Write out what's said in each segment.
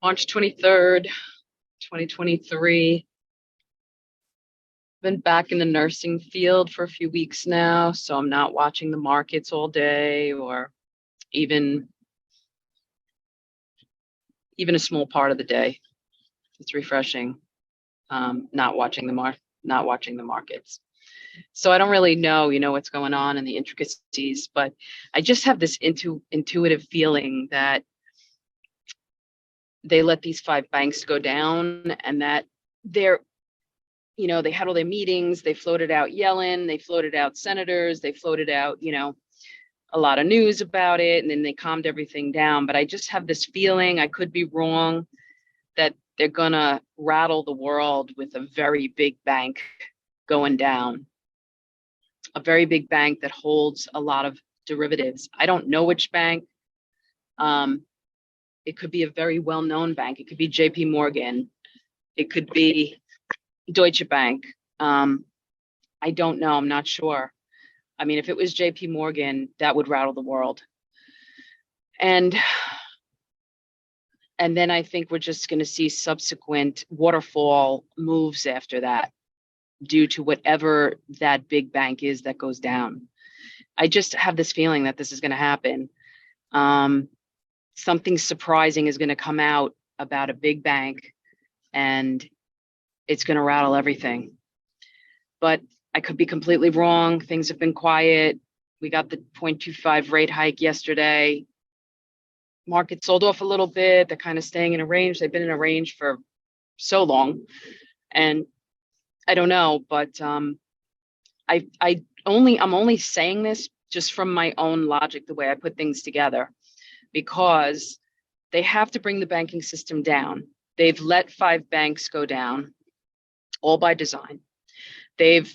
March 23rd, 2023. Been back in the nursing field for a few weeks now, so I'm not watching the markets all day or even a small part of the day. It's refreshing, not watching the markets. So I don't really know, what's going on in the intricacies, but I just have this intuitive feeling that they let these five banks go down and that they're, they had all their meetings, they floated out Yellen, they floated out senators, they floated out, a lot of news about it, and then they calmed everything down. But I just have this feeling, I could be wrong, that they're gonna rattle the world with a very big bank going down, a very big bank that holds a lot of derivatives. I don't know which bank. It could be a very well-known bank. It could be JP Morgan. It could be Deutsche Bank. I don't know. I'm not sure. I mean, if it was JP Morgan, that would rattle the world. And then I think we're just going to see subsequent waterfall moves after that, due to whatever that big bank is that goes down. I just have this feeling that this is going to happen. Something surprising is going to come out about a big bank, and it's going to rattle everything. But I could be completely wrong. Things have been quiet. We got the 0.25 rate hike yesterday. Market sold off a little bit. They're kind of staying in a range. They've been in a range for so long. And I don't know, but I'm only saying this just from my own logic, the way I put things together, because they have to bring the banking system down. They've let five banks go down, all by design. They've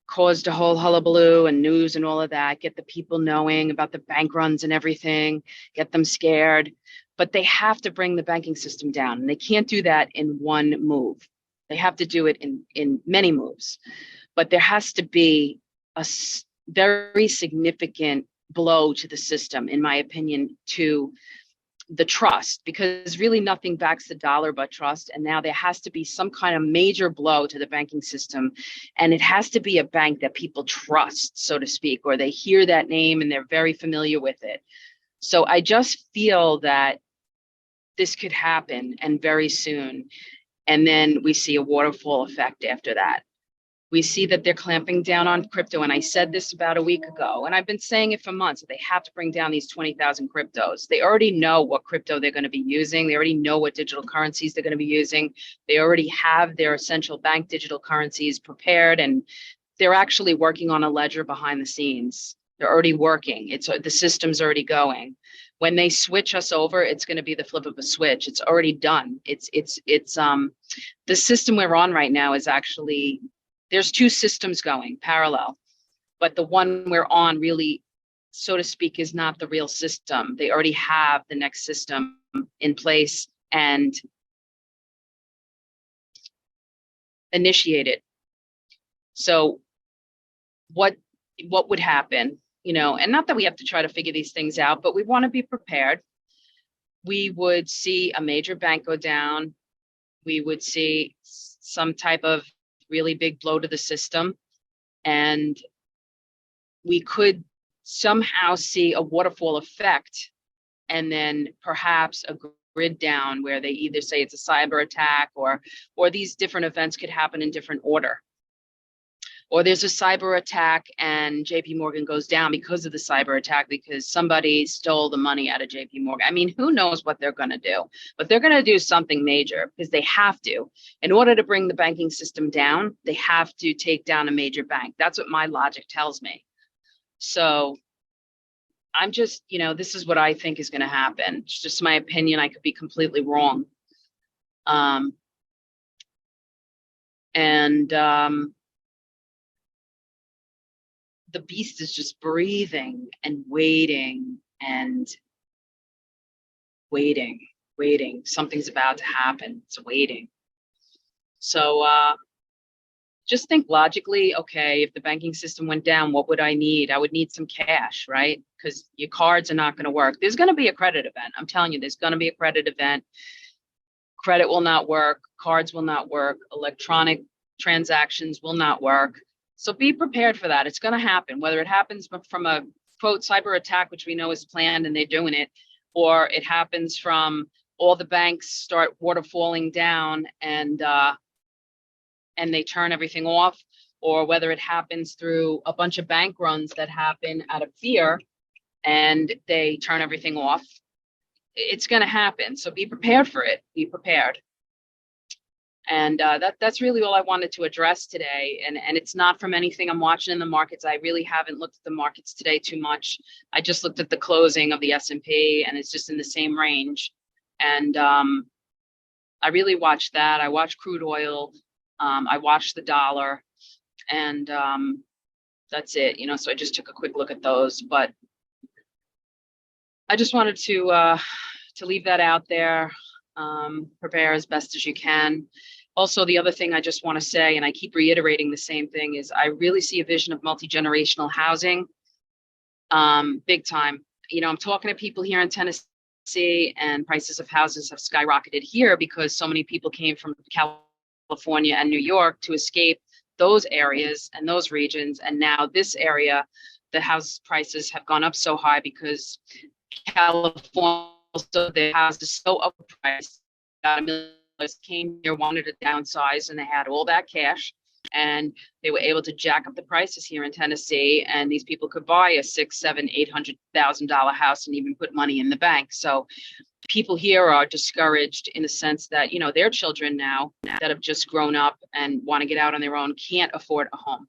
caused a whole hullabaloo and news and all of that, get the people knowing about the bank runs and everything, get them scared. But they have to bring the banking system down, and they can't do that in one move. They have to do it in many moves. But there has to be a very significant blow to the system, in my opinion, to the trust, because really nothing backs the dollar but trust. And now there has to be some kind of major blow to the banking system. And it has to be a bank that people trust, so to speak, or they hear that name and they're very familiar with it. So I just feel that this could happen, and very soon. And then we see a waterfall effect after that. We see that they're clamping down on crypto. And I said this about a week ago, and I've been saying it for months, that they have to bring down these 20,000 cryptos. They already know what crypto they're going to be using. They already know what digital currencies they're going to be using. They already have their central bank digital currencies prepared, and they're actually working on a ledger behind the scenes. They're already working. The system's already going. When they switch us over, it's going to be the flip of a switch. It's already done. It's the system we're on right now is actually, there's two systems going parallel, but the one we're on really, so to speak, is not the real system. They already have the next system in place and initiated. So what would happen, and not that we have to try to figure these things out, but we want to be prepared. We would see a major bank go down. We would see some type of really big blow to the system, and we could somehow see a waterfall effect, and then perhaps a grid down where they either say it's a cyber attack, or these different events could happen in different order. Or there's a cyber attack and JP Morgan goes down because of the cyber attack, because somebody stole the money out of JP Morgan. I mean, who knows what they're going to do, but they're going to do something major, because they have to. In order to bring the banking system down, they have to take down a major bank. That's what my logic tells me. So I'm just, this is what I think is going to happen. It's just my opinion. I could be completely wrong. The beast is just breathing and waiting and waiting. Something's about to happen. It's waiting. So just think logically, okay, if the banking system went down, what would I need? I would need some cash, right? Because your cards are not going to work. There's going to be a credit event. I'm telling you, there's going to be a credit event. Credit will not work, cards will not work, electronic transactions will not work. So be prepared for that. It's going to happen, whether it happens from a quote cyber attack, which we know is planned and they're doing it, or it happens from all the banks start waterfalling down and they turn everything off, or whether it happens through a bunch of bank runs that happen out of fear and they turn everything off. It's going to happen. So be prepared for it. Be prepared. And that's really all I wanted to address today. And it's not from anything I'm watching in the markets. I really haven't looked at the markets today too much. I just looked at the closing of the S&P, and it's just in the same range. And I really watched that. I watched crude oil. I watched the dollar, and that's it. So I just took a quick look at those. But I just wanted to leave that out there. Prepare as best as you can. Also, the other thing I just want to say, and I keep reiterating the same thing, is I really see a vision of multi-generational housing, big time. I'm talking to people here in Tennessee, and prices of houses have skyrocketed here because so many people came from California and New York to escape those areas and those regions. And now this area, the house prices have gone up so high because California, so the house is so overpriced. Came here, wanted to downsize, and they had all that cash, and they were able to jack up the prices here in Tennessee. And these people could buy a $600,000, $700,000, $800,000 house and even put money in the bank. So people here are discouraged in the sense that their children now that have just grown up and want to get out on their own can't afford a home.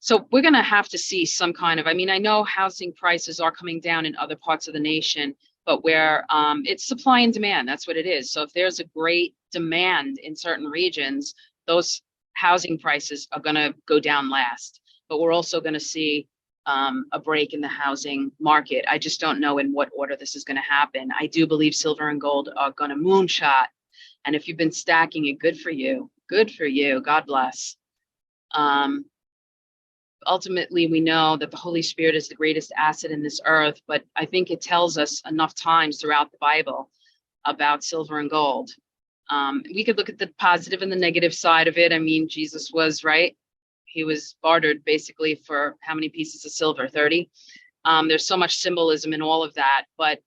So we're going to have to see some kind of, I know housing prices are coming down in other parts of the nation, but where it's supply and demand, that's what it is. So if there's a great demand in certain regions, those housing prices are going to go down last. But we're also going to see a break in the housing market. I just don't know in what order this is going to happen. I do believe silver and gold are going to moonshot. And if you've been stacking it, good for you. Good for you. God bless. Ultimately, we know that the Holy Spirit is the greatest asset in this earth, but I think it tells us enough times throughout the Bible about silver and gold. We could look at the positive and the negative side of it. Jesus was right. He was bartered basically for how many pieces of silver? 30. There's so much symbolism in all of that, but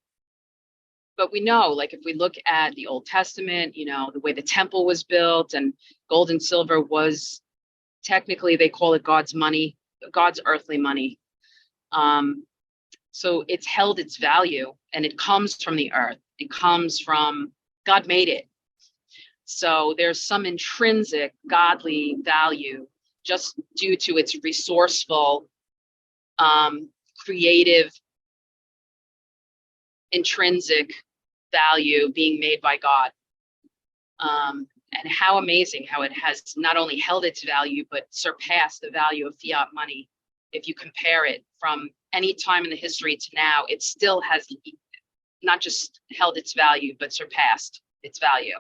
we know, like if we look at the Old Testament, the way the temple was built, and gold and silver was technically, they call it God's money, God's earthly money. So it's held its value, and it comes from the earth. It comes from, God made it. So there's some intrinsic godly value just due to its resourceful, creative, intrinsic value being made by God. And how amazing how it has not only held its value, but surpassed the value of fiat money. If you compare it from any time in the history to now, it still has not just held its value, but surpassed its value.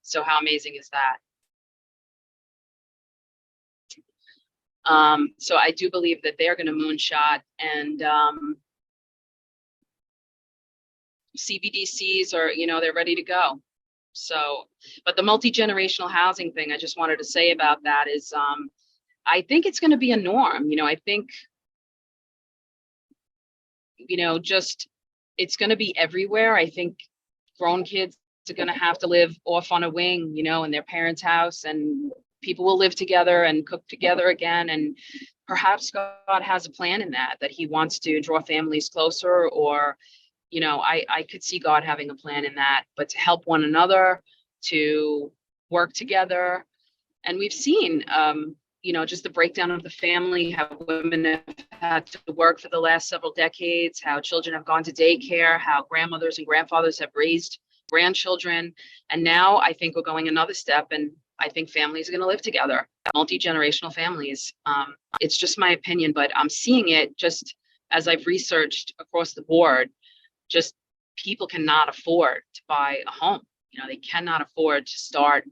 So how amazing is that? So I do believe that they're going to moonshot, and CBDCs are, they're ready to go. So, but the multi-generational housing thing, I just wanted to say about that is, I think it's going to be a norm. I think, just it's going to be everywhere. I think grown kids are going to have to live off on a wing, in their parents' house, and people will live together and cook together again. And perhaps God has a plan in that he wants to draw families closer, or I could see God having a plan in that, but to help one another, to work together. And we've seen, just the breakdown of the family, how women have had to work for the last several decades, how children have gone to daycare, how grandmothers and grandfathers have raised grandchildren. And now I think we're going another step, and I think families are going to live together, multi-generational families. It's just my opinion, but I'm seeing it just as I've researched across the board. Just people cannot afford to buy a home. They cannot afford to start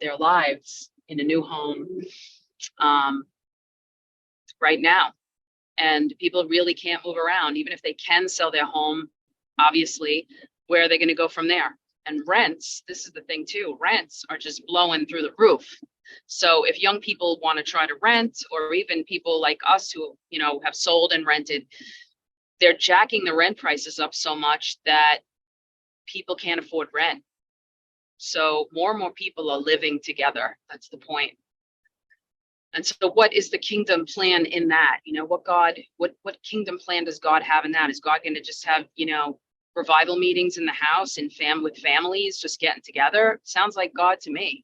their lives in a new home right now. And people really can't move around. Even if they can sell their home, obviously, where are they going to go from there? And rents, this is the thing too, rents are just blowing through the roof. So if young people want to try to rent, or even people like us who, you know, have sold and rented, they're jacking the rent prices up so much that people can't afford rent. So more and more people are living together. That's the point. And so what is the kingdom plan in that? You know, what kingdom plan does God have in that? Is God going to just have, you know, revival meetings in the house and with families just getting together? Sounds like God to me.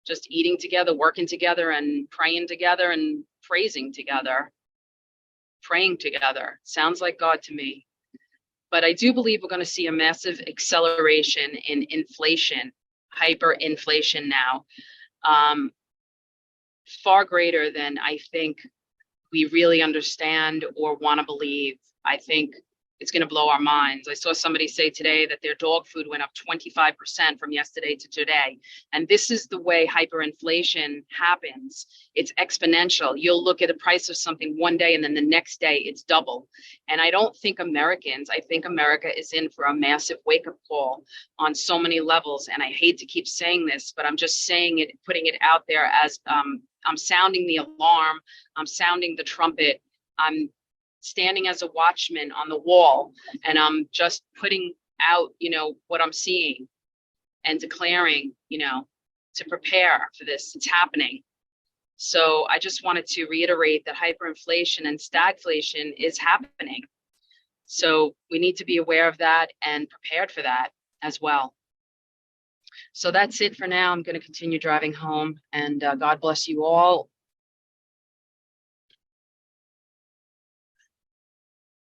Just eating together, working together, and praying together, and praising together, praying together. Sounds like God to me. But I do believe we're going to see a massive acceleration in inflation, hyperinflation now, far greater than I think we really understand or want to believe. I think it's going to blow our minds. I saw somebody say today that their dog food went up 25% from yesterday to today. And this is the way hyperinflation happens. It's exponential. You'll look at the price of something one day and then the next day it's double. And I don't think I think America is in for a massive wake-up call on so many levels. And I hate to keep saying this, but I'm just saying it, putting it out there as I'm sounding the alarm. I'm sounding the trumpet. I'm standing as a watchman on the wall, and I'm just putting out, you know, what I'm seeing and declaring, you know, to prepare for this. It's happening. So I just wanted to reiterate that hyperinflation and stagflation is happening. So we need to be aware of that and prepared for that as well. So that's it for now. I'm going to continue driving home, and God bless you all.